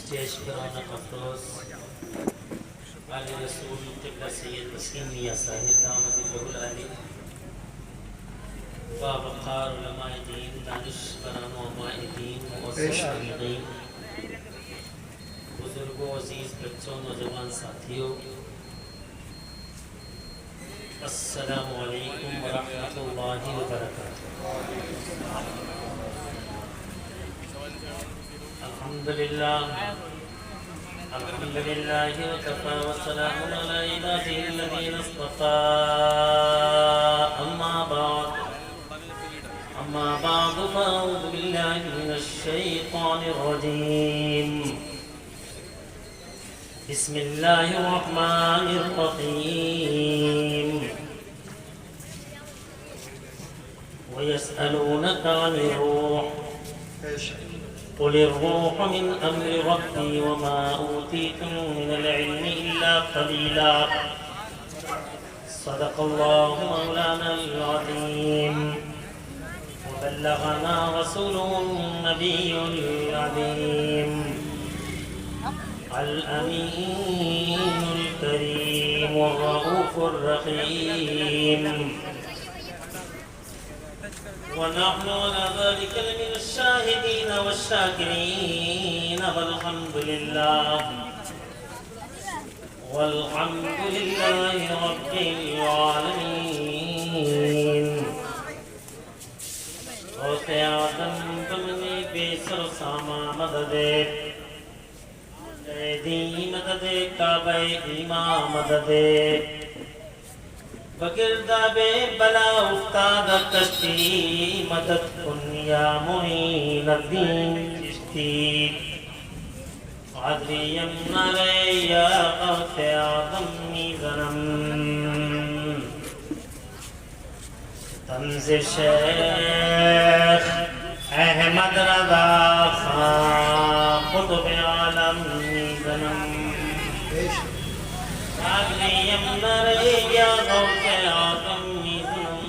چشکران افروز علی رسول قبلہ سید وسیم میاں صاحب دامت اللہ العلی وابقار علماء دین دانشوران و علماء دین معزز علیقین بزرگوں عزیز بچوں نوجوان ساتھیوں السلام علیکم ورحمۃ اللہ وبرکاتہ۔ الحمدللہ وکفى وسلام علی عباده الذین اصطفى اما بعد فاعوذ باللہ من الشیطان الرجیم بسم اللہ الرحمن الرحیم ويسألونك عن الروح قل الروح من أمر ربي وما أوتيتم من العلم إلا قليلا صدق الله مولانا العظيم وبلغنا رسوله النبي العظيم الأمين الكريم والرؤوف الرحيم ونحن على ذلك لمن الشاهدين والشاكرين والحمد لله رب العالمين۔ غوث اعظم بمنی بیسر ساما مدد قیدی مدد کعبہ ایمان مدد بگرداب بلا افتاد کشتی مدد کن یا معین الدین چشتی قادریم نرے یا غوث اعظم میزنم تنز شیخ احمد رضا خان قطب عالم میزنم قادریم نرے یا غوث اعظم میزنم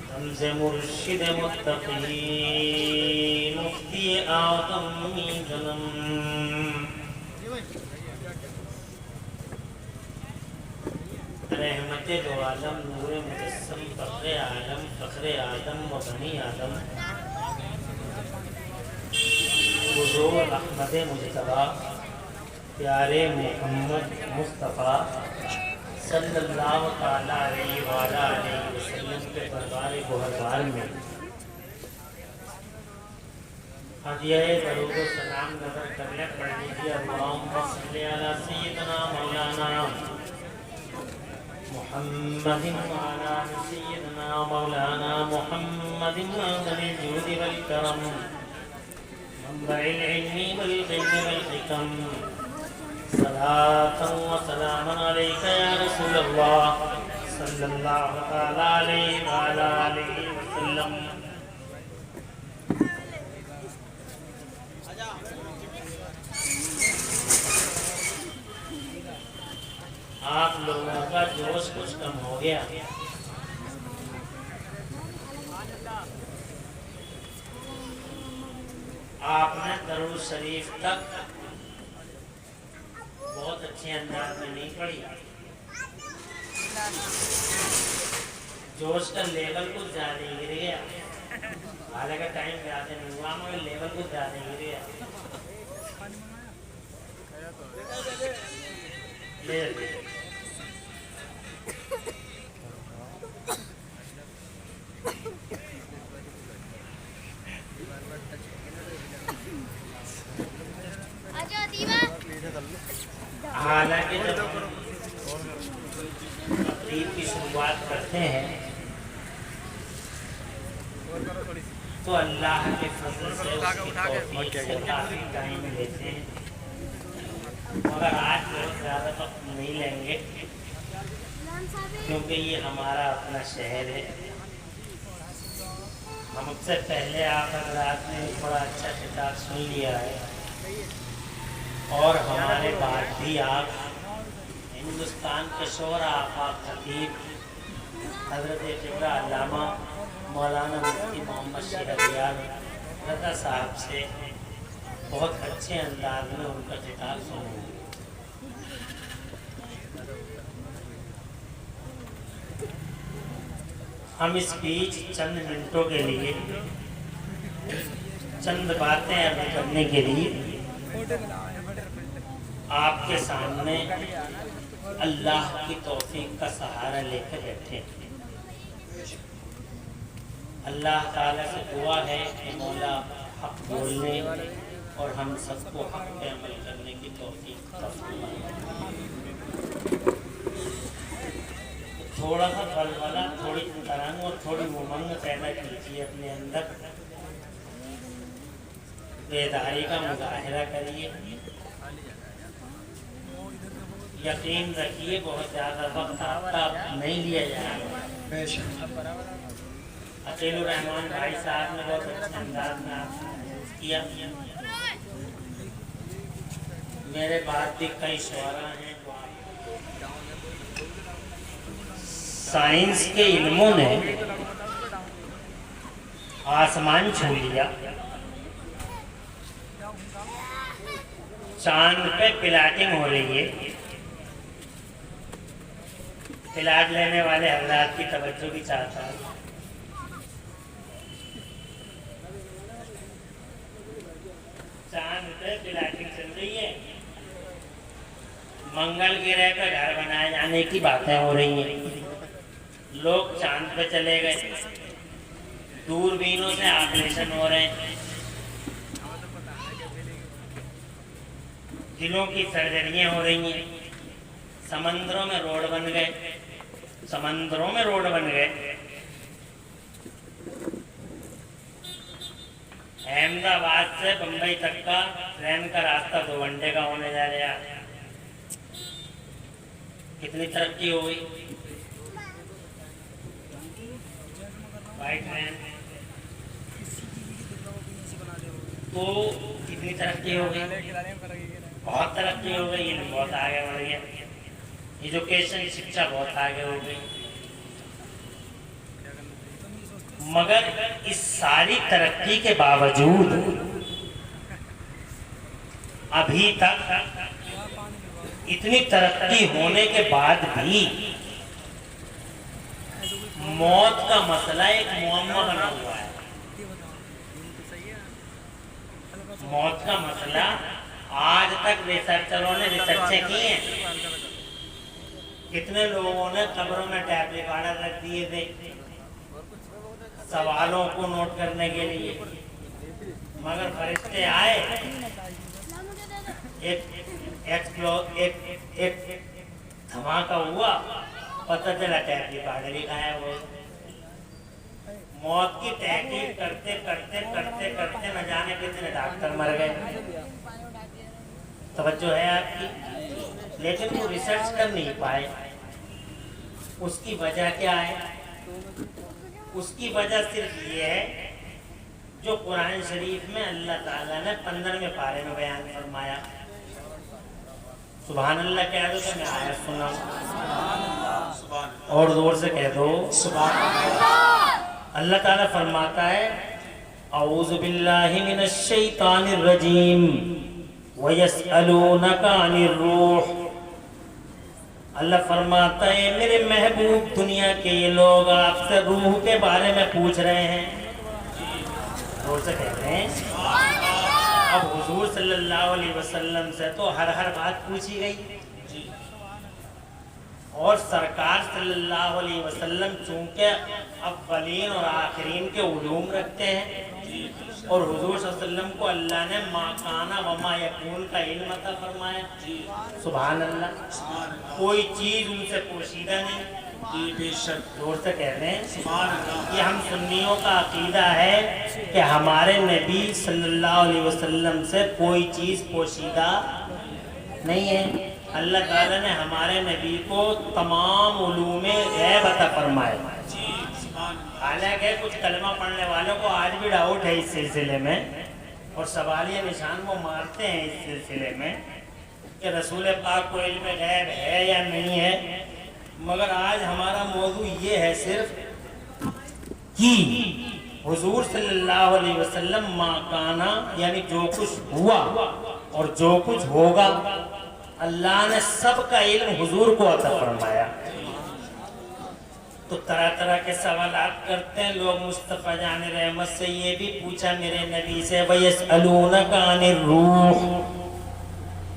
تنز مرشد متقی مفتی اعظم میزنم رحمت دو عالم نور مجسم فخر عالم فخر آدم و بنی آدم حضور احمد مجتبی پیارے محمد مصطفیٰ صلی اللہ تعالیٰ علیہ وآلہ وسلم کے دربار گوہردار میں ہدیہ درود و سلام نظر کرنے پڑھ لیجیے۔ اللہم صلی علی سیدنا مولانا محمد وعلى سيدنا مولانا محمد معدن الجود والكرم منبع العلم والغيب والحكم صلاة وسلاما عليك يا رسول الله صلى الله تعالى عليه وعلى آله وسلم۔ آپ لوگوں کا جوش کچھ کم ہو گیا۔ آپ نے درود شریف تک بہت اچھے انداز میں نہیں پڑھی، جوش کا لیول کچھ زیادہ گر گیا، حالانکہ ٹائم زیادہ نہیں ہوا مگر لیول کچھ زیادہ گر گیا۔ حالانکہ جب تقریر کی شروعات کرتے ہیں تو اللہ کے فضل سے اس کی توفیق سے کافی ٹائم لیتے ہیں، مگر آج بہت زیادہ وقت نہیں لیں گے کیونکہ یہ ہمارا اپنا شہر ہے۔ ہم سے پہلے آپ حضرات نے بڑا اچھا خطاب سن لیا ہے اور ہمارے بعد بھی آپ ہندوستان کے شعرا آفاق خطیب حضرت قبلہ علامہ مولانا مفتی محمد شہریار رضا صاحب سے بہت اچھے انداز میں ان کا خطاب سنیں گے۔ ہم اس بیچ چند منٹوں کے لیے چند باتیں عرض کرنے کے لیے آپ کے سامنے اللہ کی توفیق کا سہارا لے کر بیٹھے ہیں۔ اللہ تعالیٰ سے دعا ہے کہ مولا حق بولنے اور ہم سب کو حق پہ عمل کرنے کی توفیق عطا فرمائے۔ تھوڑا سا بلبلہ، تھوڑی ترنگ اور تھوڑی امنگ پیدا کیجیے اپنے اندر، بیداری کا مظاہرہ کریے۔ یقین رکھیے بہت زیادہ وقت آپ کا نہیں لیا جائے گا۔ عقیل الرحمان بھائی صاحب نے بہت اچھے انداز میں آپ سے کیا۔ میرے بعد بھی کئی شعراء ہیں جو سائنس کے علموں نے آسمان چھو لیا، چاند پہ پلاٹنگ ہو رہی ہے۔ پلاٹ لینے والے حضرات کی توجہ بھی چاہتا ہے۔ چاند پہ پلاٹنگ چل رہی ہے، منگل گرہ پہ گھر بنائے جانے کی باتیں ہو رہی ہیں، لوگ چاند پہ چلے گئے، دوربینوں سے آپریشن ہو رہے ہیں، دلوں کی سرجریاں ہو رہی ہیں، سمندروں میں روڈ بن گئے، سمندروں میں روڈ بن گئے۔ احمد آباد سے بمبئی تک کا ٹرین کا راستہ 2 گھنٹے کا ہونے جا رہا ہے۔ کتنی ترقی ہو گئی بائی ٹرین، تو کتنی ترقی ہو گئی، بہت ترقی ہو گئی، علم بہت آگے بڑھ گیا، ایجوکیشن شکشا بہت آگے ہو گئی۔ مگر اس ساری ترقی کے باوجود ابھی تک اتنی ترقی ہونے کے بعد بھی موت کا مسئلہ ایک معمہ بنا ہوا ہے۔ موت کا مسئلہ آج تک ریسرچروں نے ریسرچیں کی ہیں، کتنے لوگوں نے قبروں میں ٹیپ ریکارڈر رکھ دیے تھے سوالوں کو نوٹ کرنے کے لیے، مگر فرشتے آئے، ایک دھماکہ ہوا، پتہ چلا ٹیپ ریکارڈر ہی غائب ہو۔ موت کی تحقیق کرتے کرتے کرتے کرتے نہ جانے کتنے ڈاکٹر مر گئے، توجہ ہے آپ کی، لیکن وہ ریسرچ کر نہیں پائے۔ اس کی وجہ کیا ہے؟ اس کی وجہ صرف یہ ہے جو قرآن شریف میں اللہ تعالیٰ نے 15ویں پارے میں بیان فرمایا۔ سبحان اللہ کہہ دو تو میں آیت سنا، اور زور سے کہہ دو سبحان اللہ۔ اللہ تعالیٰ فرماتا ہے اعوذ باللہ من الشیطان الرجیم وَيَسْأَلُونَكَ عَنِ الرُّوحِ۔ اللہ فرماتا ہے میرے محبوب دنیا کے یہ لوگ آپ سے روح کے بارے میں پوچھ رہے ہیں، زور سے کہتے ہیں۔ اب حضور صلی اللہ علیہ وسلم سے تو ہر بات پوچھی گئی، اور سرکار صلی اللہ علیہ وسلم چونکہ اولین اور آخرین کے علوم رکھتے ہیں، اور حضور صلی اللہ علیہ وسلم کو اللہ نے ما کانا و ما یکون کا علم عطا فرمایا۔ سبحان اللہ، کوئی چیز ان سے پوشیدہ نہیں، بے شک زور سے کہہ رہے ہیں سبحان اللہ۔ یہ ہم سنیوں کا عقیدہ ہے کہ ہمارے نبی صلی اللہ علیہ وسلم سے کوئی چیز پوشیدہ نہیں ہے۔ اللہ تعالیٰ نے ہمارے نبی کو تمام علوم غیب عطا فرمائے۔ حالانکہ کچھ کلمہ پڑھنے والوں کو آج بھی ڈاؤٹ ہے اس سلسلے میں، اور سوالیہ نشان وہ مارتے ہیں اس سلسلے میں کہ رسول پاک کو علم غیب ہے یا نہیں ہے، مگر آج ہمارا موضوع یہ ہے صرف کہ حضور صلی اللہ علیہ وسلم ما کانا یعنی جو کچھ ہوا اور جو کچھ ہوگا اللہ نے سب کا علم حضور کو عطا فرمایا. تو طرح طرح کے سوالات کرتے ہیں لوگ. مصطفیٰ جان رحمت سے یہ بھی پوچھا میرے نبی سے وَيَسْأَلُونَكَ عَنِ الرُّوحِ.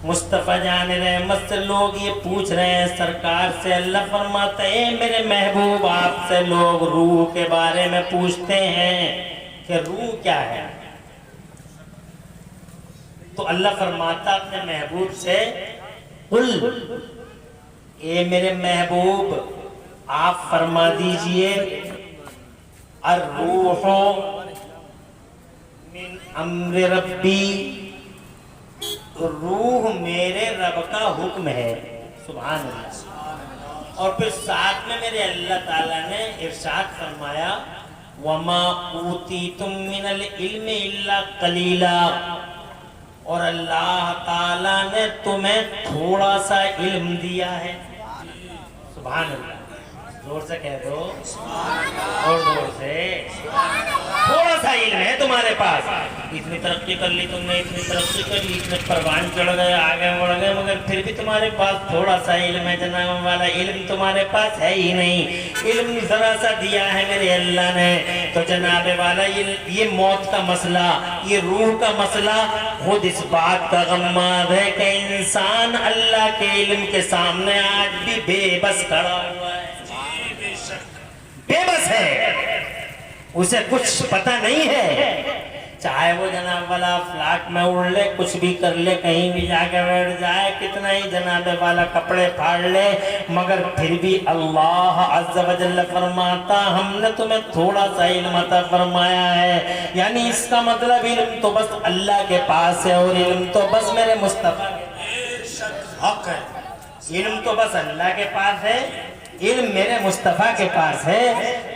مصطفیٰ جان رحمت سے لوگ یہ پوچھ رہے ہیں سرکار سے. اللہ فرماتا ہے میرے محبوب آپ سے لوگ روح کے بارے میں پوچھتے ہیں کہ روح کیا ہے. تو اللہ فرماتا اپنے محبوب سے قل اے میرے محبوب آپ فرما دیجئے الروح من امر ربی. روح میرے رب کا حکم ہے. سبحان اللہ. اور پھر ساتھ میں میرے اللہ تعالیٰ نے ارشاد فرمایا وَمَا أُوتِيتُم مِّنَ الْعِلْمِ إِلَّا قَلِيلًا. اور اللہ تعالیٰ نے تمہیں تھوڑا سا علم دیا ہے. سبحان اللہ. زور سے کہہ دو اور زور سے. تھوڑا سا علم ہے تمہارے پاس. اتنی ترقی کر لی تم نے, اتنی ترقی کر لی, اتنے پروان چڑھ گئے, آگے بڑھ گئے, مگر پھر بھی تمہارے پاس تھوڑا سا علم ہے. جناب والا علم تمہارے پاس ہے ہی نہیں. علم ذرا سا دیا ہے میرے اللہ نے. تو جناب والا یہ موت کا مسئلہ, یہ روح کا مسئلہ خود اس بات کا غماد ہے کہ انسان اللہ کے علم کے سامنے آج بھی بے بس کھڑا ہوا ہے. بے بس ہے, اسے کچھ پتہ نہیں ہے. چاہے وہ جناب والا فلاٹ میں اڑ لے, کچھ بھی کر لے, کہیں بھی جا کے بیٹھ جائے, کتنا ہی جناب والا کپڑے پھاڑ لے, مگر پھر بھی اللہ عز و جل فرماتا ہم نے تمہیں تھوڑا سا علم عطا فرمایا ہے. یعنی اس کا مطلب علم تو بس اللہ کے پاس ہے اور علم تو بس میرے مصطفیٰ کے حق ہے. علم تو بس اللہ کے پاس ہے, علم میرے مصطفیٰ کے پاس ہے.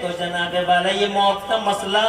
تو جناب والا یہ موت کا مسئلہ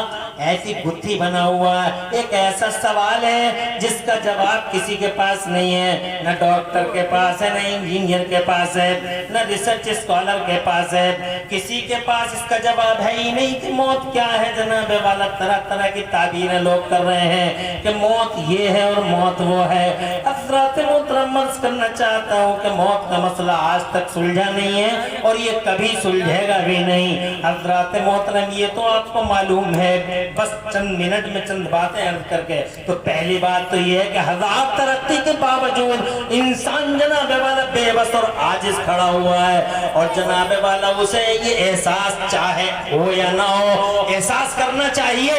ایسی گتھی بنا ہوا ہے, ایک ایسا سوال ہے جس کا جواب کسی کے پاس نہیں ہے. نہ ڈاکٹر کے پاس ہے, نہ انجینئر کے پاس ہے, نہ ریسرچ اسکالر کے پاس ہے. کسی کے پاس اس کا جواب ہے ہی نہیں کہ موت کیا ہے. جناب والا طرح طرح کی تعبیریں لوگ کر رہے ہیں کہ موت یہ ہے اور موت وہ ہے. حضرات محترم عرض کرنا چاہتا ہوں کہ موت کا مسئلہ آج تک سلجھا نہیں ہے اور یہ کبھی سلجھے گا بھی نہیں. حضرات محترم یہ تو آپ کو معلوم ہے, بس چند منٹ میں چند باتیں عرض کر کے. تو پہلی بات تو یہ ہے کہ ہزار ترقی کے باوجود انسان جناب والا بے بس اور عاجز کھڑا ہوا ہے. اور جناب والا اسے یہ احساس چاہے ہو یا نہ ہو, احساس کرنا چاہیے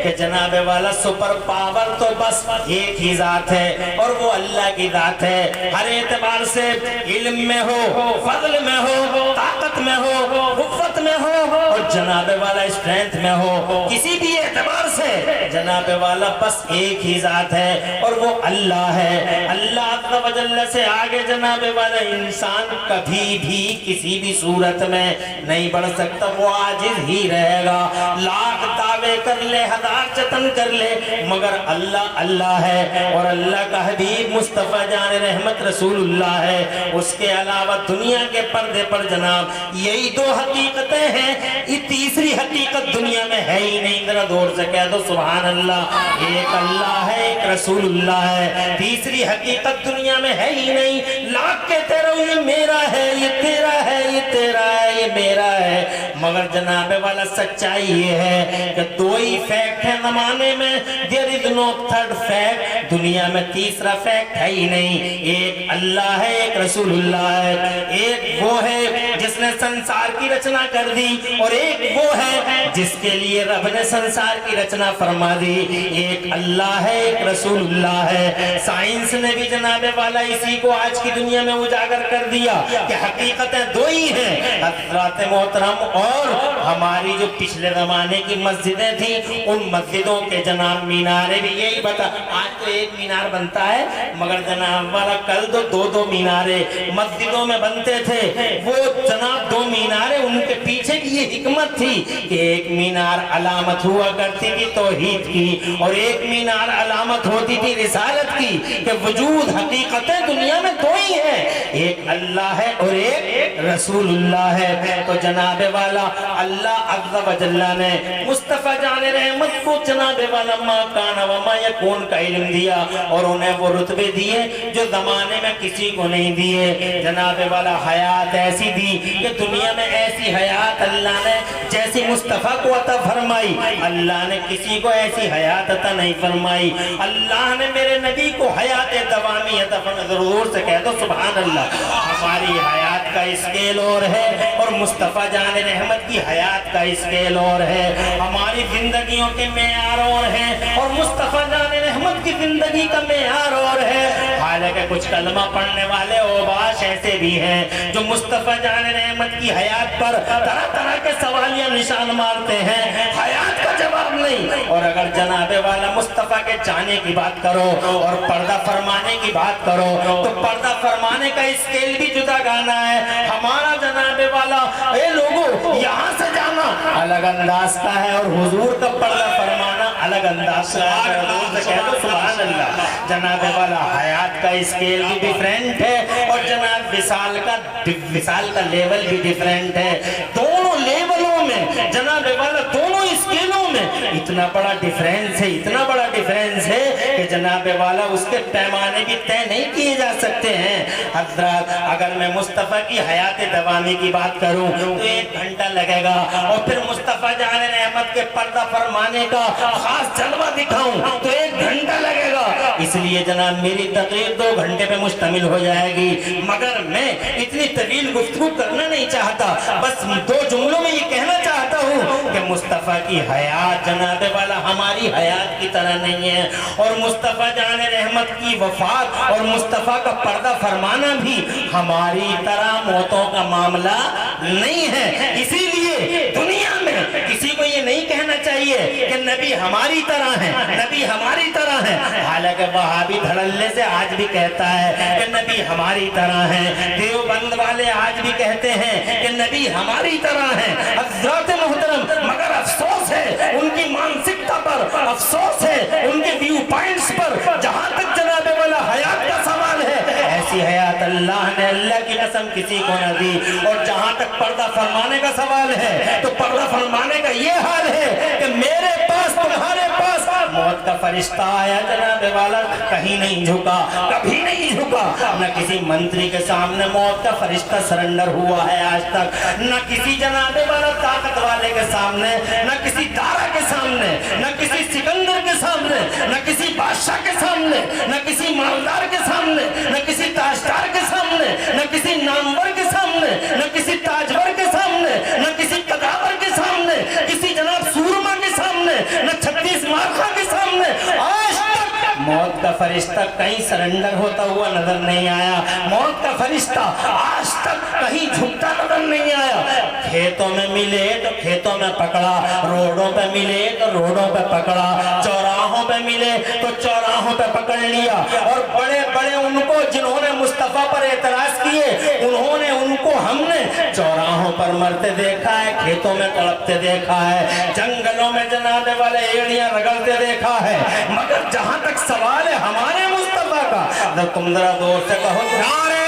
کہ جناب والا سپر پاور تو بس ایک ہی ذات ہے اور وہ اللہ کی ذات ہے. ہر اعتبار سے علم میں ہو, فضل میں ہو, طاقت میں ہو, قوت میں ہو اور جناب والا اسٹرینتھ میں ہو, کسی بھی اعتبار سے جناب والا بس ایک ہی ذات ہے اور وہ اللہ ہے. اللہ عز و جل سے آگے جناب والا انسان کبھی بھی کسی بھی صورت میں نہیں بڑھ سکتا, وہ عاجز ہی رہے گا. لاکھ دعوے کر لے, ہزار جتن کر لے, مگر اللہ اللہ ہے اور اللہ کا حبیب مصطفیٰ جان رحمت رسول اللہ ہے. اس کے علاوہ دنیا کے پردے پر جناب یہی دو حقیقتیں ہیں, یہ تیسری حقیقت دنیا میں ہے ہی نہیں. ذرا دور سے کہہ دو سبحان اللہ. ایک اللہ ہے, ایک رسول اللہ ہے, تیسری حقیقت دنیا میں ہے ہی نہیں. لاکھ کہتے رہو یہ میرا ہے, یہ تیرا ہے, یہ تیرا ہے, یہ میرا ہے, مگر جناب والا سچائی یہ ہے کہ دو ہی فیکٹ ہے زمانے میں. there is no third fact. دنیا میں تیسرا فیکٹ ہے ہی نہیں. ایک اللہ ہے, ایک رسول اللہ ہے. ایک وہ ہے جس نے سنسار کی رچنا کر دی اور ایک وہ ہے جس کے لیے رب نے سنسار کی رچنا فرما دی. ایک اللہ ہے, ایک رسول اللہ ہے. سائنس نے بھی جناب والا اسی کو آج کی دنیا میں اجاگر کر دیا کہ حقیقتیں دو ہی ہیں. حضرات محترم, اور ہماری جو پچھلے زمانے کی مسجدیں تھیں ان مسجدوں کے جناب مینارے بھی یہی بتا. آج تو ایک مینار بنتا ہے مگر جناب والا کل دو دو مینارے مسجدوں میں بنتے تھے. وہ جناب دو مینارے, ان کے پیچھے بھی یہ حکمت تھی کہ ایک مینار علامت ہوا کرتی تھی توحید کی اور ایک مینار علامت ہوتی تھی رسالت کی, کہ وجود حقیقت حقیقتیں دنیا میں دو ہی ہیں، ایک اللہ ہے اور ایک رسول اللہ ہے۔ تو جناب والا اللہ عز و جل نے مصطفیٰ جان رحمت کو جناب والا ما کان و ما یکون کا علم دیا، اور انہیں وہ رتبے دیے جو زمانے میں کسی کو نہیں دیے۔ جناب والا حیات ایسی دی کہ دنیا میں ایسی حیات اللہ نے جیسی مصطفیٰ کو عطا فرمائی، اللہ نے کسی کو ایسی حیات عطا نہیں فرمائی۔ اللہ نے میرے نبی کو حیات دوامی عطا فرمائی، ضرور سے کہہ دو سبحان اللہ۔ ہماری حیات کا اسکیل اور ہے اور مصطفیٰ جان رحمت کی حیات کا اسکیل اور ہے، ہماری زندگیوں کے معیار اور ہیں اور مصطفیٰ جان رحمت کی زندگی کا معیار اور ہے۔ حالانکہ کچھ کلمہ پڑھنے والے اوباش ایسے بھی ہیں جو مصطفیٰ جان رحمت کی حیات پر طرح طرح کے سوالیہ نشان مارتے ہیں، حیات کا جواب نہیں۔ اور اگر جناب والا مصطفیٰ کے جانے کی بات کرو اور پردہ فرمانے کی بات کرو تو پردہ فرمانے کا اسکیل بھی جدا گانا ہے۔ ہمارا جناب والا اے لوگوں یہاں سے جانا الگ انداز کا ہے اور حضور کا پردہ فرمانا الگ انداز کا ہے، حضور سے کہہ دو سبحان اللہ۔ جناب والا حیات کا اسکیل بھی ڈیفرنٹ ہے اور جناب وصال کا لیول بھی ڈیفرنٹ ہے۔ دونوں لیولوں میں جناب والا دونوں اسکیلوں میں اتنا بڑا ڈیفرنس ہے، اتنا بڑا ڈیفرنس ہے کہ جناب والا اس کے پیمانے بھی طے نہیں کیے جا سکتے ہیں۔ حضرات اگر میں مصطفیٰ کی حیات دوامی کی بات کروں تو 1 گھنٹہ لگے گا، اور پھر مصطفیٰ جان رحمت کے پردہ فرمانے کا خاص جلوہ دکھاؤں تو 1 گھنٹہ لگے گا۔ اس لیے جناب میری تقریر 2 گھنٹے پہ مشتمل ہو جائے گی، مگر میں اتنی طویل گفتگو کرنا نہیں چاہتا، بس 2 جملوں میں یہ کہنا چاہتا ہوں کہ مصطفیٰ کی حیات جناب والا ہماری حیات کی طرح نہیں ہے، اور مصطفیٰ جان رحمت کی وفات اور مصطفیٰ کا پردہ فرمانا بھی ہماری طرح موتوں کا معاملہ نہیں ہے۔ اسی لیے دنیا میں کسی کو یہ نہیں کہنا چاہیے کہ نبی ہماری طرح ہے، نبی ہماری طرح ہے، حالانکہ وہابی دھڑلے سے آج بھی کہتا ہے کہ نبی ہماری طرح ہے، دیوبند والے آج بھی کہتے ہیں کہ نبی ہماری طرح ہے۔ حضرات محترم مگر افسوس ہے ان کی مانسکتا پر، افسوس ہے ان کے ویو پوائنٹس پر۔ جہاں تک جناب والا حیات کا سوال ہے، ایسی حیات اللہ نے اللہ کی قسم کسی کو نہ دی، اور جہاں تک پردہ فرمانے کا سوال ہے تو پردہ فرمانے کا یہ حال ہے کہ میرے پاس تمہارے پاس موت کا فرشتہ آیا جناب والا، کہیں نہیں جھکا، کبھی نہیں جھکا، نہ کسی منتری کے سامنے موت کا فرشتہ سرنڈر ہوا ہے آج تک، نہ کسی جناب والا طاقت والے کے سامنے، نہ کسی دارا کے سامنے، نہ کسی سکندر کے سامنے، نہ کسی بادشاہ کے سامنے، نہ کسی مالدار کے سامنے، نہ کسی تاجدار کے سامنے، نہ کسی نامور کے سامنے، نہ کسی تاجور کے سامنے، نہ کسی قداور کے سامنے، کسی جناب سورما کے سامنے، نہ 36 مارخا کے سامنے آج تک موت کا فرشتہ کہیں سرنڈر ہوتا ہوا نظر نہیں آیا، موت کا فرشتہ آج تک کہیں جھکتا نظر نہیں آیا۔ کھیتوں میں ملے تو کھیتوں میں پکڑا، روڈوں پہ ملے تو روڈوں پہ پکڑا، چوراہوں پہ ملے تو چوراہوں پہ پکڑ لیا، اور بڑے بڑے ان کو جنہوں نے مصطفیٰ پر اعتراض کیے انہوں نے ان کو ہم نے چوراہوں پر مرتے دیکھا ہے، کھیتوں میں تڑپتے دیکھا ہے، جنگلوں میں جناب والے ایڑیاں رگڑتے دیکھا ہے، مگر جہاں تک سوال ہے ہمارے مصطفیٰ کا، تم ذرا دور سے کہو نعرہ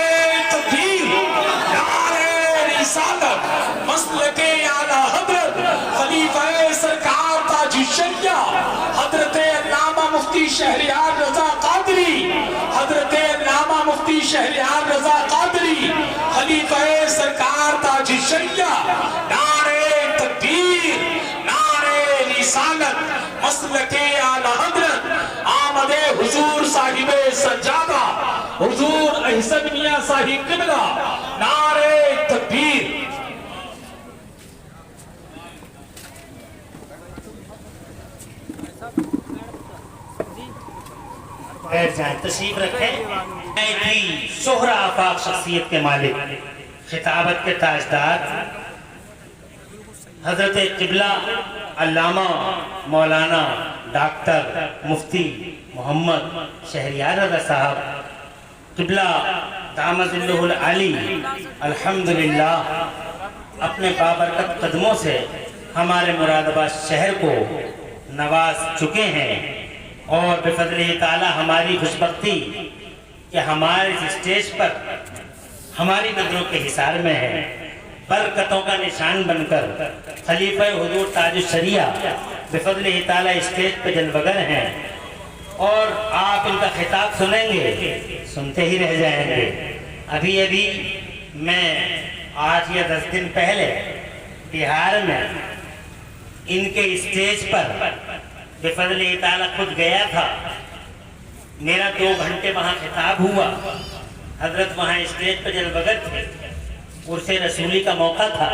تکبیر، نعرہ رسالت، مسلک اعلیٰ حضرت خلیفہ سرکار تاج الشریعہ حضرت علامہ مفتی شہریار رضا قادری، حضرت علامہ مفتی شہریار رضا قادری خلیفہ سرکار تاج الشریعہ، نعرہ تکبیر، نعرہ رسالت، مسلک اعلیٰ حضرت آمد حضور صاحب سجادہ حضور احسن میاں صاحب قبلہ، نعرہ تکبیر۔ بیٹھ جائیں، تشریف رکھیں۔ شہرہ آفاق شخصیت کے مالک، خطابت کے تاجدار حضرت قبلہ علامہ مولانا ڈاکٹر مفتی محمد شہریار رضا صاحب قبلہ دامت اللہ العالی الحمدللہ اپنے بابرکت قدموں سے ہمارے مراد آباد شہر کو نواز چکے ہیں، اور بفضلہ تعالی ہماری خوشبختی کہ ہمارے اس اسٹیج پر ہماری نظروں کے حصار میں ہے، برکتوں کا نشان بن کر خلیفہ حضور تاج الشریعہ بفضل تعالی اسٹیج پہ جلوگر ہیں، اور آپ ان کا خطاب سنیں گے، سنتے ہی رہ جائیں گے۔ ابھی میں 8 یا 10 دن پہلے بہار میں ان کے اسٹیج پر بفضل تعالی خود گیا تھا، میرا 2 گھنٹے وہاں خطاب ہوا، حضرت وہاں اسٹیج پہ جلوگر تھے، عرص رسولی کا موقع تھا،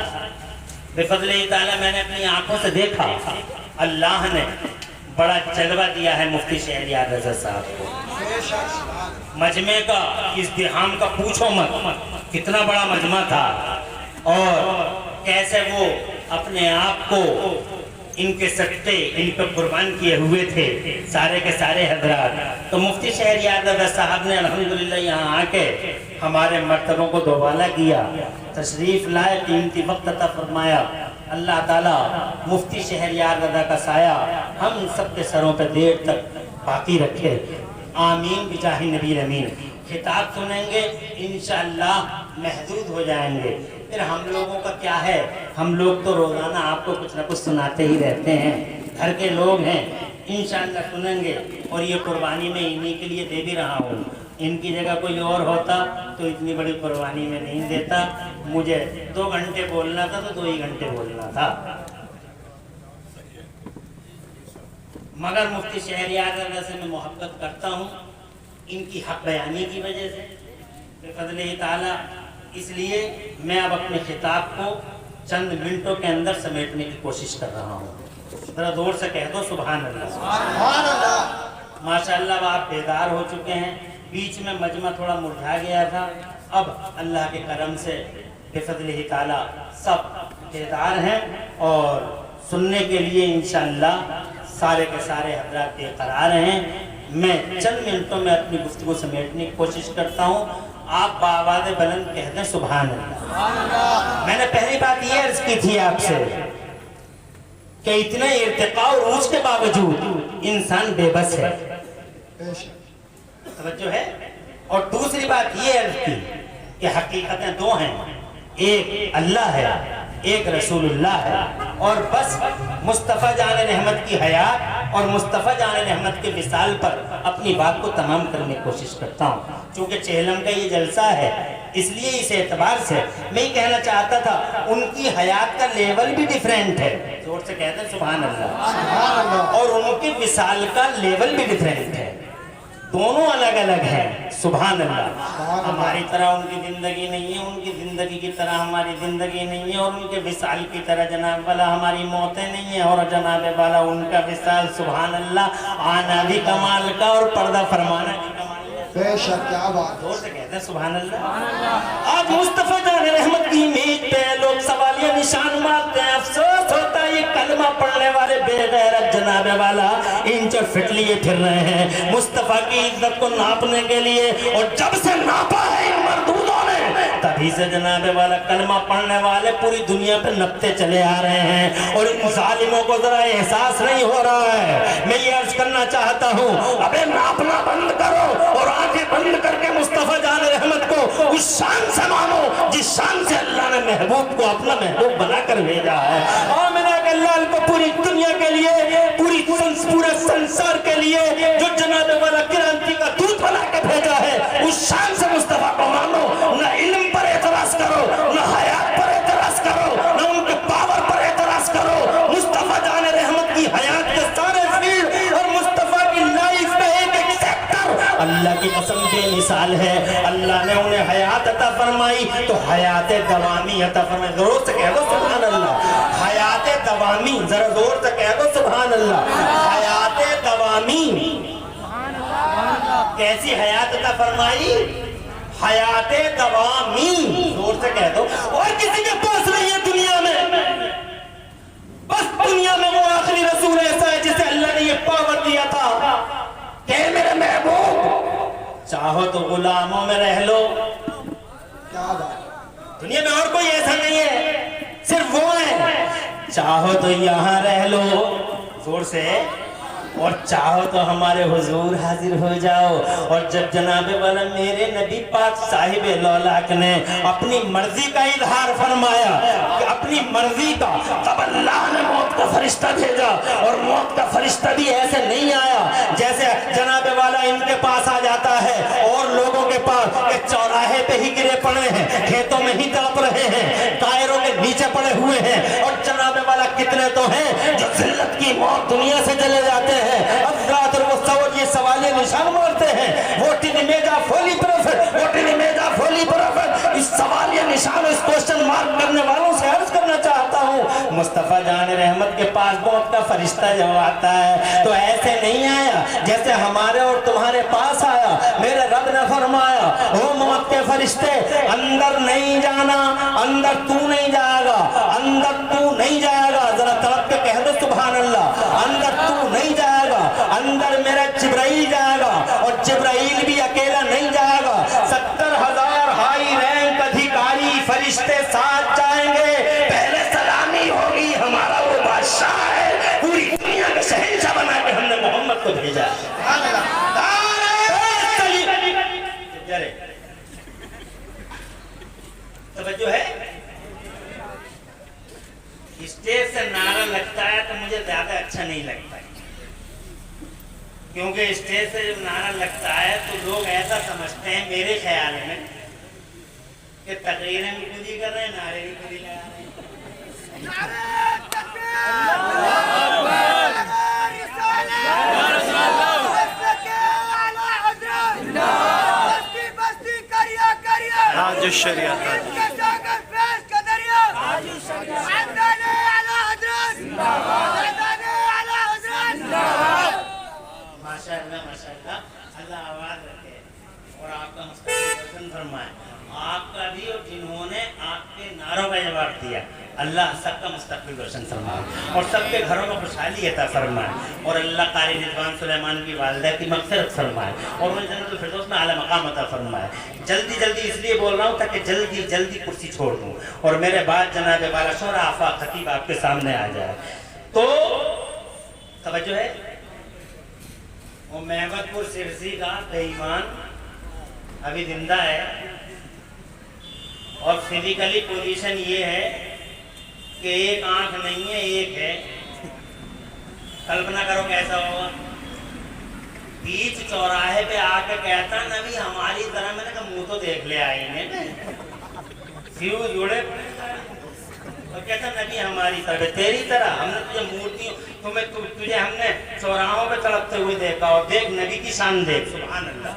بفضل تعالی میں نے اپنی آنکھوں سے دیکھا اللہ نے بڑا جلوہ دیا ہے مفتی شہریار رضا صاحب کو۔ مجمع کا ازدحام کا پوچھو مت، کتنا بڑا مجمع تھا، اور کیسے وہ اپنے آپ کو ان کے صدقے ان پہ قربان کیے ہوئے تھے سارے کے سارے حضرات۔ تو مفتی شہریار رضا صاحب نے الحمدللہ یہاں آ کے ہمارے مرتبوں کو دوبالا کیا، تشریف لائے، قیمتی وقت عطا فرمایا۔ اللہ تعالیٰ مفتی شہریار رضا کا سایہ ہم سب کے سروں پہ دیر تک باقی رکھے، آمین بجاہ نبی امین۔ خطاب سنیں گے انشاءاللہ محدود ہو جائیں گے، پھر ہم لوگوں کا کیا ہے، ہم لوگ تو روزانہ آپ کو کچھ نہ کچھ سناتے ہی رہتے ہیں، گھر کے لوگ ہیں، انشاءاللہ سنیں گے، اور یہ قربانی میں انہی کے لیے دے بھی رہا ہوں۔ ان کی جگہ کوئی اور ہوتا تو اتنی بڑی قربانی میں نہیں دیتا، مجھے 2 گھنٹے بولنا تھا تو 2 ہی گھنٹے بولنا تھا، مگر مفتی شہریار رضا سے میں محبت کرتا ہوں ان کی حق بیانی کی وجہ سے بفضل تعالی، اس لیے میں اب اپنے خطاب کو چند منٹوں کے اندر سمیٹنے کی کوشش کر رہا ہوں۔ ذرا دور سے کہہ دو سبحان اللہ۔ سبحان اللہ۔ ماشاءاللہ آپ بیدار ہو چکے ہیں، بیچ میں مجمع تھوڑا مرجھا گیا تھا، اب اللہ کے کرم سے بفضل تعالی سب بیدار ہیں، اور سننے کے لیے انشاءاللہ سارے کے سارے حضرات بے قرار ہیں۔ میں چند منٹوں میں اپنی گفتگو سمیٹنے کی کوشش کرتا ہوں، آپ بآواز بلند کہہ دیں سبحان اللہ۔ میں نے پہلی بات یہ عرض کی تھی آپ سے کہ اتنے ارتقاء اور عروج کے باوجود انسان بے بس ہے، توجہ ہے، اور دوسری بات یہ عرض کی کہ حقیقتیں 2 ہیں، ایک اللہ ہے، ایک رسول اللہ ہے، اور بس مصطفیٰ جان رحمت کی حیات اور مصطفیٰ جان رحمت کے وصال پر اپنی بات کو تمام کرنے کی کوشش کرتا ہوں۔ چونکہ چہلم کا یہ جلسہ ہے، اس لیے اس اعتبار سے میں یہ کہنا چاہتا تھا ان کی حیات کا لیول بھی ڈیفرنٹ ہے، زور سے کہتے ہیں سبحان اللہ، اور ان کے وصال کا لیول بھی ڈیفرنٹ ہے، دونوں الگ الگ ہیں، سبحان اللہ۔ ہماری طرح ان کی زندگی نہیں ہے، ان کی زندگی کی طرح ہماری زندگی نہیں ہے، اور ان کے وصال کی طرح جناب والا ہماری موتیں نہیں ہیں، اور جناب والا ان کا وصال سبحان اللہ آنا بھی کمال کا اور پردہ فرمانا بھی کمال کا۔ بے شک، کیا بات، زور سے کہتے ہیں سبحان اللہ۔ آج مصطفیٰ جان رحمت کی میز پہ لوگ سوالیہ نشان مارتے ہیں، افسوس ہوتا ہے یہ کلمہ پڑھنے والے بے غیرت جناب والا انچ فٹ لیے پھر رہے ہیں مصطفیٰ کی عزت کو ناپنے کے لیے، اور جب سے ناپا ہے ان مردودوں نے تبھی سے جناب والا کلمہ پڑھنے والے پوری دنیا پہ نپتے چلے آ رہے ہیں، اور ان ظالموں کو ذرا احساس نہیں ہو رہا ہے۔ میں یہ عرض کرنا چاہتا ہوں ابے ناپنا بند کرو اور آنکھیں بند کر کے مصطفیٰ جان رحمت کو اس شان سے مانو جس شان سے اللہ نے محبوب کو اپنا محبوب بنا کر بھیجا ہے۔ آمنہ کے لال کو پوری دنیا کے لیے، پورے سنسار کے لیے جو جناب والا کرانتی کا دودھ بنا کے بھیجا ہے، اس شان سے مصطفیٰ کو مانو، نہ علم پر اعتراض کرو، نہ حیات پر اعتراض کرو، نہ ان کے پاور پر اعتراض کرو۔ مصطفیٰ جان رحمت کی حیات کے سارے فیلڈ اور مصطفیٰ کی لائف میں ایک ایک سیکٹر اللہ کی قسم بے مثال ہے۔ اللہ نے انہیں حیات عطا فرمائی تو حیات دوامی عطا فرمائی، ضرور سے کہہ دو سبحان اللہ۔ حیات دوامی، ذرا زور سے کہہ دو سبحان اللہ۔ حیات دوامی، کیسی حیات عطا فرمائی؟ حیات دوامی، زور سے کہہ دو۔ اور کسی کے پاس نہیں ہے دنیا میں، بس دنیا میں وہ آخری رسول ایسا ہے جسے اللہ نے یہ پاور دیا تھا کہ میرے محبوب چاہو تو غلاموں میں رہ لو، کیا بات، دنیا میں اور کوئی ایسا نہیں ہے، صرف وہ ہے، چاہو تو یہاں رہ لو، زور سے اور چاہو تو ہمارے حضور حاضر ہو جاؤ. اور جب جناب والا میرے نبی پاک صاحب لولاک نے اپنی مرضی کا اظہار فرمایا کہ اپنی مرضی کا, تب اللہ نے موت کا فرشتہ بھیجا. اور موت کا فرشتہ بھی ایسے نہیں آیا جیسے جناب والا ان کے پاس آ جاتا ہے اور لوگوں کے پاس کہ چوراہے پہ ہی گرے پڑے ہیں, کھیتوں میں ہی تڑپ رہے ہیں, ٹائروں کے نیچے پڑے ہوئے ہیں. اور جناب والا کتنے تو ہیں جو ذلت کی موت دنیا سے چلے جاتے ہیں. حضرات وہ سوال یہ سوالیہ نشان مارتے ہیں, ووٹنگ میجا فولی پروفیٹ, ووٹنگ میجا فولی پروفیٹ. اس سوالیہ نشان, اس کوشچن مارک کرنے والوں سے عرض کرنا چاہتا ہوں, مصطفیٰ جان رحمت کے پاس موت کا فرشتہ جب آتا ہے تو ایسے نہیں آیا جیسے ہمارے اور تمہارے پاس آیا. میرے رب نے فرمایا او موت کے فرشتے اندر نہیں جانا, اندر تو نہیں جائے گا, اندر تو نہیں جائے گا. ذرا تڑپ کے کہہ دو سبحان اللہ. اندر تو نہیں جائے گا, اندر میرا جبرائیل جائے گا. اور جبرائیل بھی اکیلا نہیں جائے گا, 70,000 ہائی رینک ادھیکاری فرشتے ساتھ جائیں گے. پہلے سلامی ہوگی, ہمارا وہ بادشاہ ہے, پوری دنیا کے شہنشاہ بنا کے ہم نے محمد کو بھیجا. توجہ ہے. اسٹیج سے نعرہ لگتا ہے تو مجھے زیادہ اچھا نہیں لگتا, کیونکہ اسٹیج سے جب نعرہ لگتا ہے تو لوگ ایسا سمجھتے ہیں میرے خیال میں کہ تقریریں بھی خود ہی کر رہے ہیں, نعرے بھی خود ہی لگا رہے ہیں. ماشاءاللہ اللہ آواز رکھے اور آپ کا مستقبل فرمائے. آپ کا بھی اور جنہوں نے آپ کے نعروں کا جواب دیا, اللہ سب کا مستقبل روشن فرمائے اور سب کے گھروں میں خوشحالی عطا فرمائے. اور اللہ قاری رضوان سلیمان کی والدہ کی مغفرت فرمائے اور انہیں جنت الفردوس میں اعلیٰ مقام عطا فرمائے. جلدی جلدی اس لیے بول رہا ہوں تاکہ جلدی جلدی کرسی چھوڑ دوں اور میرے بعد جناب والا شورا آفاق خطیب آپ کے سامنے آ جائے. تو توجہ ہے. وہ محمد پور سرسی کا بےایمان ابھی زندہ ہے اور فزیکلی پوزیشن یہ ہے کہ ایک آنکھ نہیں ہے, ایک ہے. کلپنا کرو کیسا ہوگا. بیچ چوراہے پہ آ کے کہتا نبی ہماری طرح, میں نے کہا منہ تو دیکھ لے آئی نے, فیو جوڑے اور کہتا نبی ہماری طرح, تیری طرح. ہم نے تجھے مورتیوں تجھے ہم نے چوراہوں پہ تڑپتے ہوئے دیکھا, اور دیکھ نبی کی شان دیکھ. سبحان اللہ,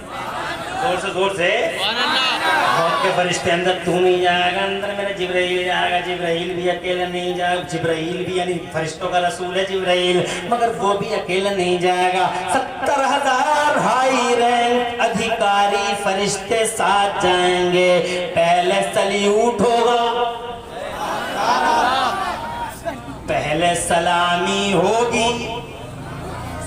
زور سے موت کے فرشتے اندر تو نہیں جائے گا, اندر میرا جبرائیل جائے گا. جبرائیل بھی اکیلا نہیں جائے گا, جبرائیل بھی یعنی فرشتوں کا رسول ہے جبرائیل, مگر وہ بھی اکیلا نہیں جائے گا. 70,000 ہائی رینک ادھیکاری فرشتے ساتھ جائیں گے. پہلے سلیوٹ ہوگا, پہلے سلامی ہوگی.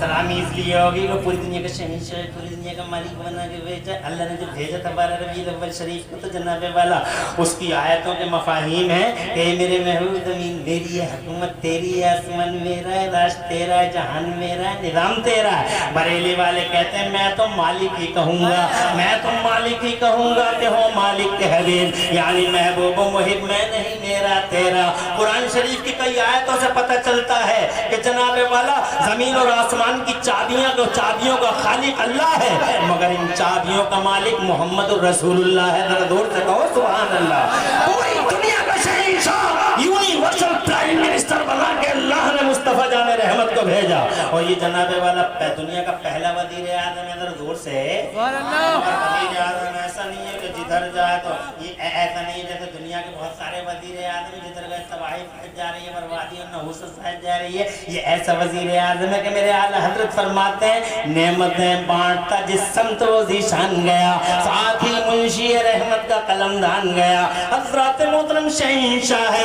سلامی اس لیے ہوگی کہ پوری دنیا کا شہنشاہ, پوری دنیا کا مالک بنا کے بھیجا. اللہ نے جو بھیجا تھا 12 ربیع الاول شریف کو, تو جناب والا اس کی آیتوں کے مفاہیم ہیں کہ میرے محبوب زمین میری ہے, حکومت تیری ہے, آسمان میرا ہے, راج تیرا ہے, جہان میرا ہے, نظام تیرا ہے. بریلی والے کہتے ہیں میں تو مالک ہی کہوں گا, میں تو مالک ہی کہوں گا کہ ہو مالک کے حبیب, یعنی محبوب و محب میں نہیں, میرا تیرا. قرآن شریف کی کئی آیتوں سے پتہ چلتا ہے کہ جناب والا زمین اور آسمان کی چابیوں کا خالق اللہ ہے, مگر ان چابیوں کا مالک محمد الرسول اللہ ہے. ذرا دور سے کہو سبحان اللہ. پوری دنیا کا شہنشاہ, یونیورسل پرائم منسٹر بنا کے اللہ نے مصطفیٰ جان رحمت کو بھیجا. اور یہ جناب والا دنیا کا پہلا وزیر اعظم ہے. ذرا دور سے وزیر اعظم ایسا نہیں ہے کہ جدھر جائے تو یہ ایسا نہیں ہے جیسے دنیا کے بہت سارے وزیر اعظم جدھر گئے تباہی جا رہی ہے, بربادی اور نحوست جا رہی ہے. یہ ایسا وزیر اعظم ہے کہ میرے اعلیٰ حضرت فرماتے ہیں نعمتیں بانٹتا جس سمت وہ ذیشان گیا, ساتھ ہی منشی رحمت کا قلم دان گیا. حضرات محترم شہنشاہ ہے,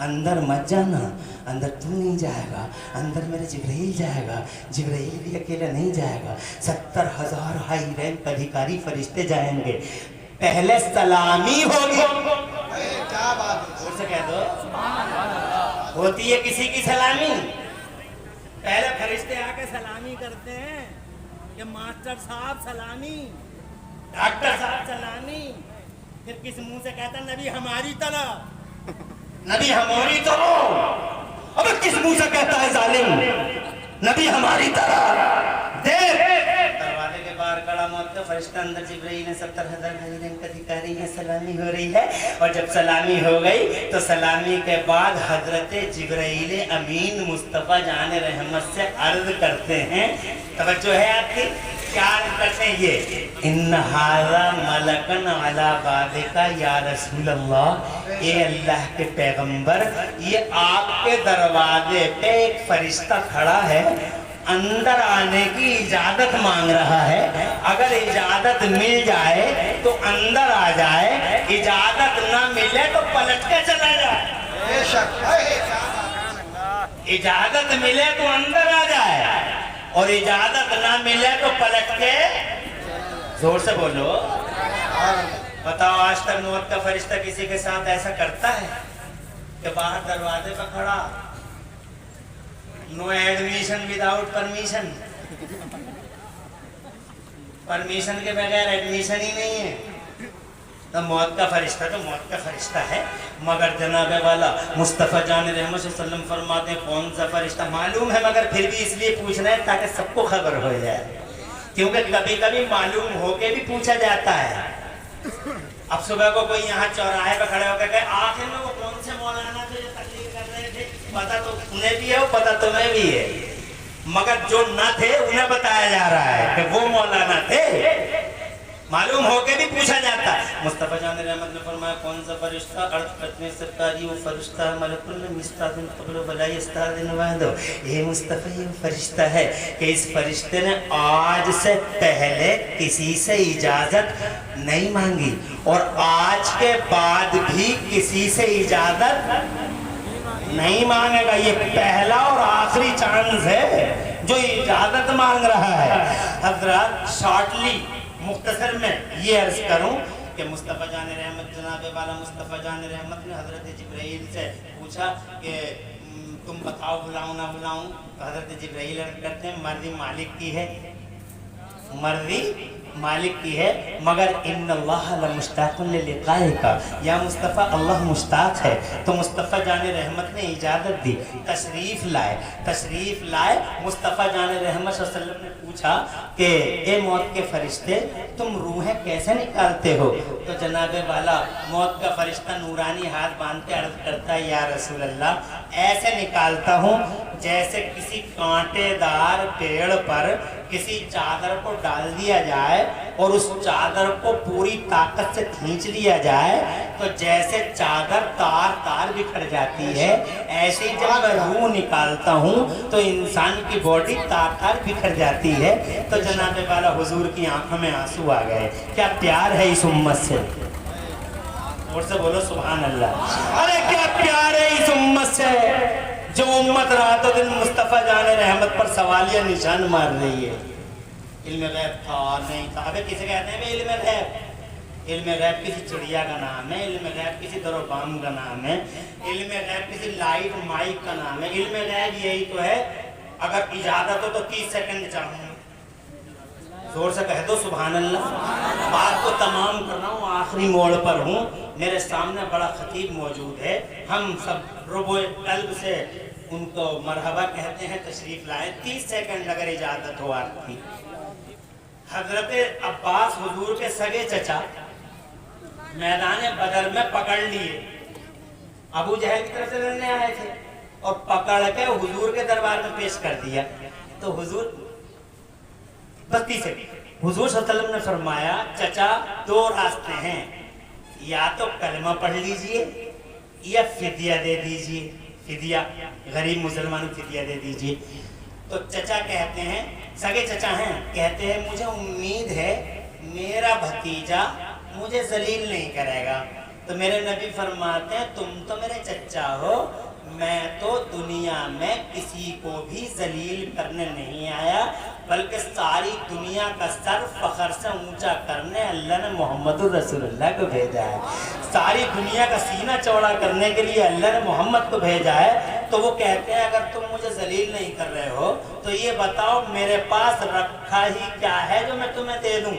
اندر مت جانا، اندر تو نہیں جائے گا، اندر میرے جبرائیل جائے گا، جبرائیل بھی اکیلا نہیں جائے گا، 70,000 ہائی رینک ادھیکاری فرشتے جائیں گے، پہلے سلامی ہوگی، کیا بات ہے؟ اور سے کہہ دو ہوتی ہے کسی کی سلامی، پہلے فرشتے آ کے سلامی کرتے ہیں کہ ماسٹر صاحب سلامی، ڈاکٹر صاحب سلامی، پھر کس منہ سے کہتا نبی ہماری طرح، نبی ہماری طرح، اب کس منہ سے کہتا ہے ظالم نبی ہماری طرح، دیکھ دروازے کے باہر کھڑا موت کا فرشتہ، اندر جبرائیل ہے، 70,000 ہائی رینک ادھیکاری ہیں، سلامی ہو رہی ہے، اور جب سلامی ہو گئی تو سلامی کے بعد حضرت جبرائیل امین مصطفیٰ جان رحمت سے عرض کرتے ہیں، توجہ ہے آپ کی، کیا عرض کرتے ہیں یہ، ان ھذا ملکن علی بابک یا رسول اللہ، اے اللہ کے پیغمبر، یہ آپ کے دروازے پہ ایک فرشتہ کھڑا ہے، اندر آنے کی اجازت مانگ رہا ہے، اگر اجازت مل جائے تو اندر آ جائے، اجازت نہ ملے تو پلٹ کے چلا جائے، بے شک، کیا بات ہے؟ اجازت ملے تو اندر آ جائے اور اجازت نہ ملے تو پلٹ کے، زور سے بولو، بتاؤ آج تک موت کا فرشتہ کسی کے ساتھ ایسا کرتا ہے کہ باہر دروازے پہ کھڑا، نو ایڈمیشن وداؤٹ پرمیشن، پرمیشن کے بغیر ایڈمیشن ہی نہیں ہے، تو موت کا فرشتہ تو موت کا فرشتہ ہے، مگر جناب والا مصطفیٰ جان رحمت صلی اللہ علیہ وسلم فرماتے ہیں کون سا فرشتہ معلوم ہے، مگر پھر بھی اس لیے پوچھ رہے ہیں تاکہ سب کو خبر ہو جائے، کیونکہ کبھی کبھی معلوم ہو کے بھی پوچھا جاتا ہے۔ اب صبح کو کوئی یہاں چوراہے پہ کھڑے ہو کے کہے آخر میں وہ کون سے مولانا تھے جو تقریر کر رہے تھے، پتہ تو انہیں بھی ہے، وہ پتہ تمہیں بھی ہے، مگر جو نہ تھے انہیں بتایا جا رہا ہے کہ وہ مولانا تھے، معلوم ہو کے بھی پوچھا جاتا ہے۔ مصطفیٰ جان رحمت نے فرمایا کون سا فرشتہ، عرض کرتے ہیں سرکاری وہ فرشتہ ہے ملک اللہ مستعد قبل ولا یستعد وحدہ، یہ مصطفیٰ یہ فرشتہ ہے کہ اس فرشتے نے آج سے پہلے کسی سے اجازت نہیں مانگی اور آج کے بعد بھی کسی سے اجازت نہیں مانگے گا، یہ پہلا اور آخری چانس ہے جو اجازت مانگ رہا ہے۔ حضرات شارٹلی مختصر میں یہ عرض کروں کہ مصطفیٰ جان رحمت، جناب والا مصطفیٰ جان رحمت نے حضرت جبرائیل سے پوچھا کہ تم بتاؤ بلاؤں نہ بلاؤں، حضرت جبرائیل عرض کرتے ہیں مرضی مالک کی ہے، مرضی مالک کی ہے، مگر ان اللہ لمشتاق للقائک، یا مصطفیٰ اللہ مشتاق ہے، تو مصطفیٰ جان رحمت نے اجازت دی، تشریف لائے، مصطفیٰ جان رحمت صلی اللہ علیہ وسلم نے پوچھا کہ اے موت کے فرشتے تم روحیں کیسے نکالتے ہو؟ تو جناب والا موت کا فرشتہ نورانی ہاتھ باندھ کے عرض کرتا ہے یا رسول اللہ ایسے نکالتا ہوں جیسے کسی کانٹے دار پیڑ پر کسی چادر کو ڈال دیا جائے اور اس چادر کو پوری طاقت سے کھینچ لیا جائے تو جیسے چادر تار بکھر جاتی ہے، ایسے جب میں روح نکالتا ہوں تو انسان کی باڈی تار بکھر جاتی ہے۔ تو جناب والا حضور کی آنکھوں میں آنسو آ گئے، کیا پیار ہے اس امت سے، اور سے بولو سبحان اللہ، ارے کیا پیار ہے اس امت سے جو امت رات و دن مصطفیٰ جان رحمت پر سوالیہ نشان مار رہی ہے۔ علم غیب تھا نہیں تھا، ابھی کسے کہتے ہیں علم غیب؟ علم غیب کسی چڑیا کا نام ہے، علم غیب کسی در و بام کا نام ہے، علم غیب کسی لائٹ مائک کا نام ہے، علم غیب یہی تو ہے اگر اجازت ہو تو 30 سیکنڈ چاہوں، زور سے کہہ دو سبحان اللہ۔ بات کو تمام کر رہا ہوں، آخری موڑ پر ہوں، میرے سامنے بڑا خطیب موجود ہے، ہم سب ربوئے قلب سے ان کو مرحبا کہتے ہیں، تشریف لائیں، 30 سیکنڈ اگر اجازت ہو آپ کی۔ حضرت عباس حضور کے سگے چچا میدان بدر میں پکڑ لیے، ابو جہل کی طرف سے لڑنے آئے تھے اور پکڑ کے حضور کے دربار میں پیش کر دیا، تو حضور 32 سیکنڈ حضور صلی اللہ علیہ وسلم نے فرمایا چچا دو راستے ہیں، یا تو کلمہ پڑھ لیجئے یا فدیہ دے دیجئے، فدیہ غریب مسلمانوں فدیہ دے دیجئے۔ تو چچا کہتے ہیں، سگے چچا ہیں، کہتے ہیں مجھے امید ہے میرا بھتیجا مجھے ذلیل نہیں کرے گا، تو میرے نبی فرماتے ہیں تم تو میرے چچا ہو، میں تو دنیا میں کسی کو بھی ذلیل کرنے نہیں آیا، بلکہ ساری دنیا کا سر فخر سے اونچا کرنے اللہ نے محمد رسول اللہ کو بھیجا ہے، ساری دنیا کا سینہ چوڑا کرنے کے لیے اللہ نے محمد کو بھیجا ہے۔ تو وہ کہتے ہیں اگر تم مجھے ذلیل نہیں کر رہے ہو تو یہ بتاؤ میرے پاس رکھا ہی کیا ہے جو میں تمہیں دے دوں،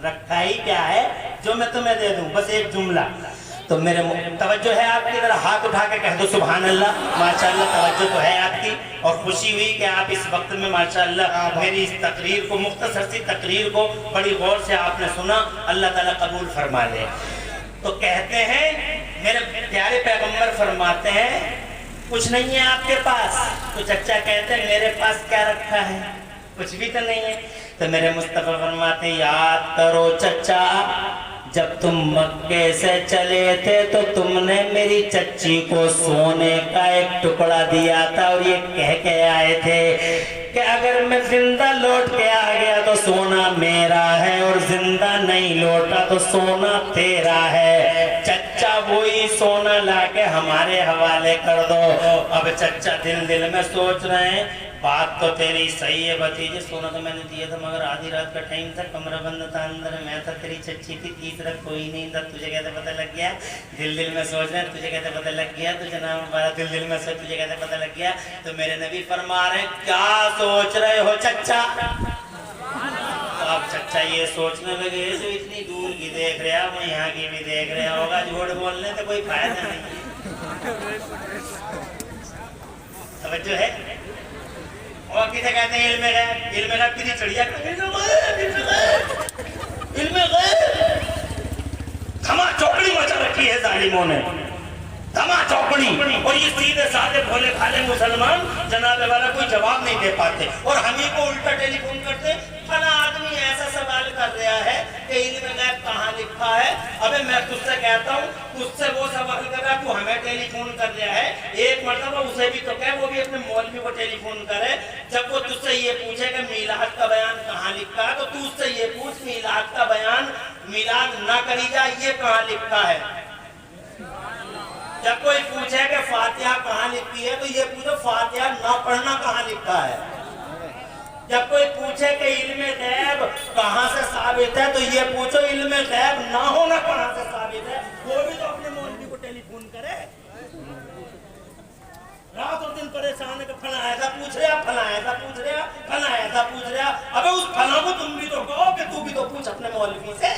رکھا ہی کیا ہے جو میں تمہیں دے دوں، بس ایک جملہ۔ تو میرے توجہ ہے آپ کی، ذرا ہاتھ اٹھا کے کہہ دو سبحان اللہ، ماشاءاللہ توجہ تو ہے آپ کی، اور خوشی ہوئی کہ آپ اس وقت میں ماشاءاللہ میری اس تقریر کو، مختصر سی تقریر کو بڑی غور سے آپ نے سنا، اللہ تعالیٰ قبول فرما لے۔ تو کہتے ہیں میرے پیارے پیغمبر فرماتے ہیں کچھ نہیں ہے آپ کے پاس، تو چچا کہتے ہیں میرے پاس کیا رکھا ہے، کچھ بھی تو نہیں ہے۔ تو میرے مصطفیٰ فرماتے ہیں یاد کرو چچا، جب تم مکے سے چلے تھے تو تم نے میری چچی کو سونے کا ایک ٹکڑا دیا تھا، اور یہ کہہ کے آئے تھے کہ اگر میں زندہ لوٹ کے آ گیا تو سونا میرا ہے، اور زندہ نہیں لوٹا تو سونا تیرا ہے، چچا وہی سونا لا کے ہمارے حوالے کر دو۔ اب چچا دل میں سوچ رہے ہیں بات تو تیری صحیح ہے بھتیجے، سونا تو میں نے دیا تھا مگر آدھی رات کا ٹائم تھا، کمرہ بند تھا، اندر میں تھا، تیری چچی تھی، تیسرا کوئی نہیں تھا، تجھے کیسے پتہ لگ گیا؟ دل میں سوچ رہے ہیں تجھے کیسے پتہ لگ گیا؟ تو جناب ہمارا دل میں سوچ تجھے کیسے پتہ لگ گیا؟ تو میرے نبی فرما رہے ہیں کیا سوچ رہے ہو چچا؟ تو اب چچا یہ سوچنے لگے جو اتنی دور کی دیکھ رہا وہ یہاں کی بھی دیکھ رہا ہوگا، جھوٹ بولنے تو کوئی فائدہ نہیں۔ توجہ ہے؟ اور کسے کہتے ہیں علم غیب؟ علم غیب کسی چڑیا کا علم غیب دھما چوکڑی مچا رکھی ہے ظالموں نے، دھما چوکڑی، اور یہ سیدھے سادے بھولے بھالے مسلمان جناب والا کوئی جواب نہیں دے پاتے، اور ہم ہی کو الٹا ٹیلی فون کرتے فلاں آدمی ایسا سوال کر رہا ہے کہ علم غیب کہاں لکھا ہے۔ ابے میں تجھ سے کہتا ہوں تجھ سے وہ سوال کر رہا ہے، تو ہمیں ٹیلی فون کر رہا ہے، ایک مرتبہ اسے بھی تو کہے وہ بھی اپنے مولوی کو ٹیلی فون کرے، جب وہ تجھ سے یہ پوچھے کہ میلاد کا بیان کہاں لکھا ہے تو تو اس سے یہ پوچھ میلاد کا بیان میلاد نہ کری جائے یہ کہاں لکھا ہے۔ جب کوئی پوچھے کہ فاتحہ کہاں لکھی ہے تو یہ پوچھو فاتحہ نہ پڑھنا کہاں لکھا ہے۔ جب کوئی پوچھے کہ علم غیب کہاں سے ثابت ہے تو یہ پوچھو علم غیب نہ ہونا کہاں سے ثابت ہے، وہ بھی تو اپنے مولوی کو ٹیلی فون کرے۔ رات اور دن پریشان ہے کہ فلاں ایسا پوچھ رہا، فلاں ایسا پوچھ رہا، فلاں ایسا پوچھ رہا، ابے اس فلاں کو تم بھی تو کہو کہ تو بھی تو پوچھ اپنے مولوی سے۔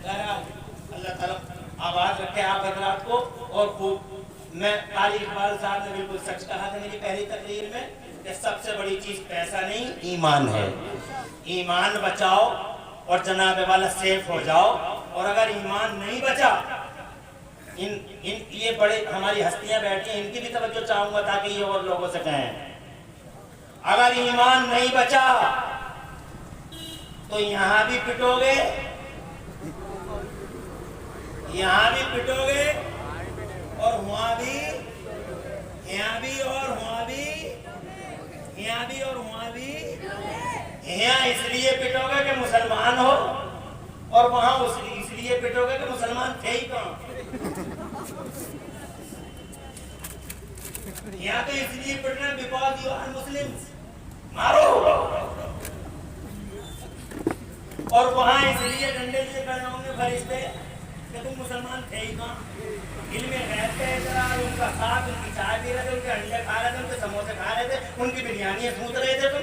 اللہ تعالیٰ آواز رکھے آپ حضرات کو، اور خوب میں قاری اقبال صاحب نے بالکل سچ کہا تھا میری پہلی تقریر میں کہ سب سے بڑی چیز پیسہ نہیں ایمان ہے، ایمان بچاؤ اور جناب والا سیف ہو جاؤ، اور اگر ایمان نہیں بچا یہ بڑے ہماری ہستیاں بیٹھی ہیں ان کی بھی توجہ چاہوں گا تاکہ یہ اور لوگوں سے کہیں، اگر ایمان نہیں بچا تو یہاں بھی پٹو گے، یہاں بھی پٹو گے، اور وہاں بھی، یہاں بھی اور وہاں بھی، یہاں بھی اور وہاں بھی۔ یہاں اس لیے پٹو گے کہ مسلمان ہو، اور وہاں اس لیے پٹو گے کہ مسلمان تھے ہی کہاں۔ یہاں تو اس لیے پٹنا بیکاز یو آر مسلمز، مارو، اور وہاں اس لیے ڈنڈے سے کھڑے ہوں گے فرشتے کہ تم مسلمان تھے ہی کہاں۔ علم غیب کا اعتراض، ان کا ساتھ، ان کی چائے پی رہے تھے، ان کے انڈے کھا رہے تھے، ان کے سموسے کھا رہے تھے، ان کی بریانیاں سوت رہے تھے، تم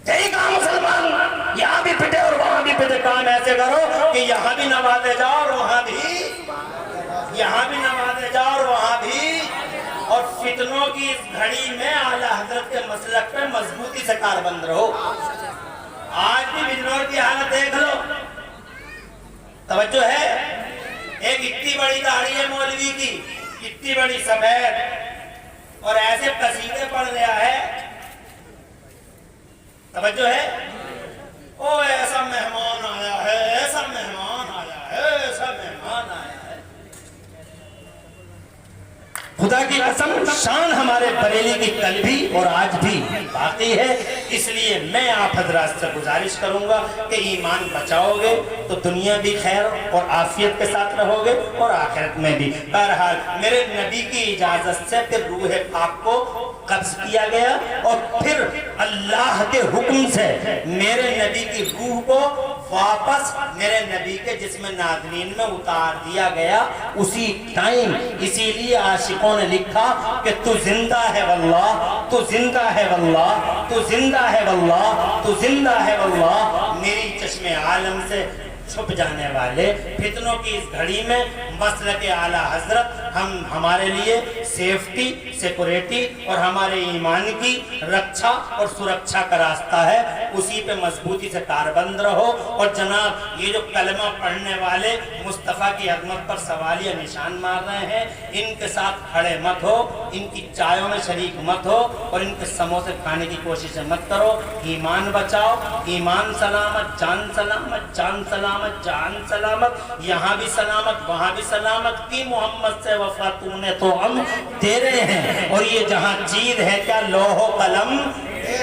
تھے ہی کہاں مسلمان۔ یہاں بھی پٹے اور وہاں بھی پٹے، کام ایسے کرو کہ یہاں بھی نوازے جاؤ اور وہاں بھی، یہاں بھی نوازے جاؤ اور وہاں بھی، اور فتنوں کی اس گھڑی میں اعلیٰ حضرت کے مسلک پہ مضبوطی سے کاربند رہو۔ آج بھی بجنور کی حالت دیکھ لو، توجہ ہے، ایک اتنی بڑی داڑھی ہے مولوی کی، اتنی بڑی سفید، اور ایسے قصیدے پڑھ رہا ہے، توجہ ہے، او ایسا مہمان آیا ہے، ایسا مہمان آیا ہے، ایسا مہمان آیا ہے۔ خدا کی قسم شان ہمارے بریلی کی کل بھی اور آج بھی باقی ہے. اس لیے میں آپ حضرات سے گزارش کروں گا کہ ایمان بچاؤ گے تو دنیا بھی خیر اور عافیت کے ساتھ رہو گے اور آخرت میں بھی. بہرحال میرے نبی کی اجازت سے پھر روح پاک کو قبض کیا گیا اور پھر اللہ کے حکم سے میرے نبی کی روح کو واپس میرے نبی کے جسم نازنین میں اتار دیا گیا اسی ٹائم. اسی لیے عاشقوں نے لکھا کہ تو زندہ ہے واللہ، تو زندہ ہے واللہ، تو زندہ ہے واللہ، تو زندہ ہے واللہ. میری چشم عالم سے چھپ جانے والے فتنوں کی اس گھڑی میں مسلک اعلیٰ حضرت ہمارے لیے سیفٹی، سیکورٹی اور ہمارے ایمان کی رکھا اور سرکشا کا راستہ ہے. اسی پہ مضبوطی سے کاربند رہو. اور جناب یہ جو کلمہ پڑھنے والے مصطفیٰ کی عظمت پر سوالیہ نشان مار رہے ہیں، ان کے ساتھ کھڑے مت ہو، ان کی چایوں میں شریک مت ہو اور ان کے سموسے کھانے کی کوشش مت کرو. ایمان بچاؤ، ایمان سلامت، جان سلامت، جان سلامت، جان سلامت، یہاں بھی سلامت وہاں بھی سلامت. کی محمد سے وفا تو نے تو ہم تیرے ہیں، اور یہ جہاں چیز ہے کیا لوح و قلم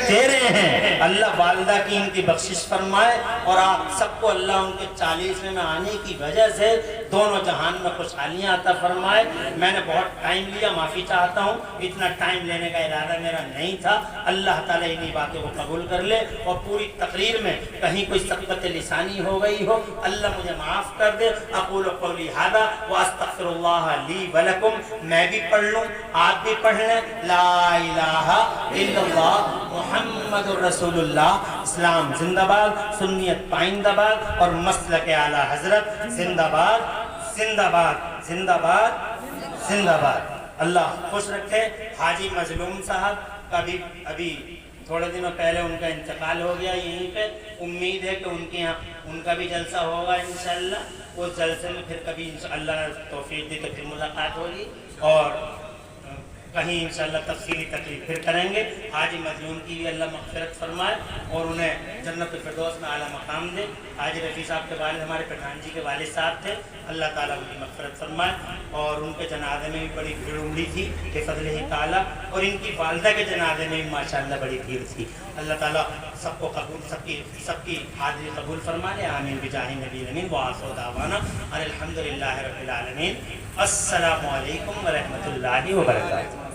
تیرے ہیں. اللہ والدہ کی ان کی بخشش فرمائے اور آپ سب کو اللہ ان کے 40ویں میں آنے کی وجہ سے دونوں جہان میں خوشحالیاں عطا فرمائے. میں نے بہت ٹائم لیا، معافی چاہتا ہوں، اتنا ٹائم لینے کا ارادہ میرا نہیں تھا. اللہ تعالیٰ انہی باتوں کو قبول کر لے اور پوری تقریر میں کہیں کوئی سبقت لسانی ہو گئی ہو اللہ مجھے معاف کر دے. اقول قولی ھذا واستغفر اللہ لی ولکم. میں بھی پڑھ لوں، آپ بھی پڑھ لیں. لا الہ الا اللہ محمد الرسول اللہ. اسلام زندہ باد، سنیت پائندہ باد اور مسلک اعلیٰ حضرت زندہ باد، زندہ باد، زندہ باد، زندہ باد. اللہ خوش رکھے. حاجی مظلوم صاحب کا بھی ابھی تھوڑے دنوں پہلے ان کا انتقال ہو گیا یہیں پہ. امید ہے کہ ان کے یہاں ان کا بھی جلسہ ہوگا انشاءاللہ. اس جلسے میں پھر کبھی انشاءاللہ توفیق دی تو پھر ملاقات ہوگی اور کہیں انشاءاللہ تفصیلی تقریر پھر کریں گے. حاجی مظلوم کی بھی اللہ مغفرت فرمائے اور انہیں جنت الفردوس میں اعلیٰ مقام دے. حاجی رفیع صاحب کے والد ہمارے پٹھان جی کے والد صاحب تھے، اللہ تعالیٰ ان کی مغفرت فرمائے. اور ان کے جنازے میں بھی بڑی بھیڑ امڑی تھی بفضلہ تعالیٰ، اور ان کی والدہ کے جنازے میں بھی ماشاءاللہ بڑی بھیڑ تھی. اللہ تعالیٰ سب کو قبول، سب کی حاضری قبول فرما لے. آمین بجاہ نبی امین. وآخر دعوانا ان الحمدللہ رب العالمین. السلام علیکم ورحمۃ اللہ وبرکاتہ.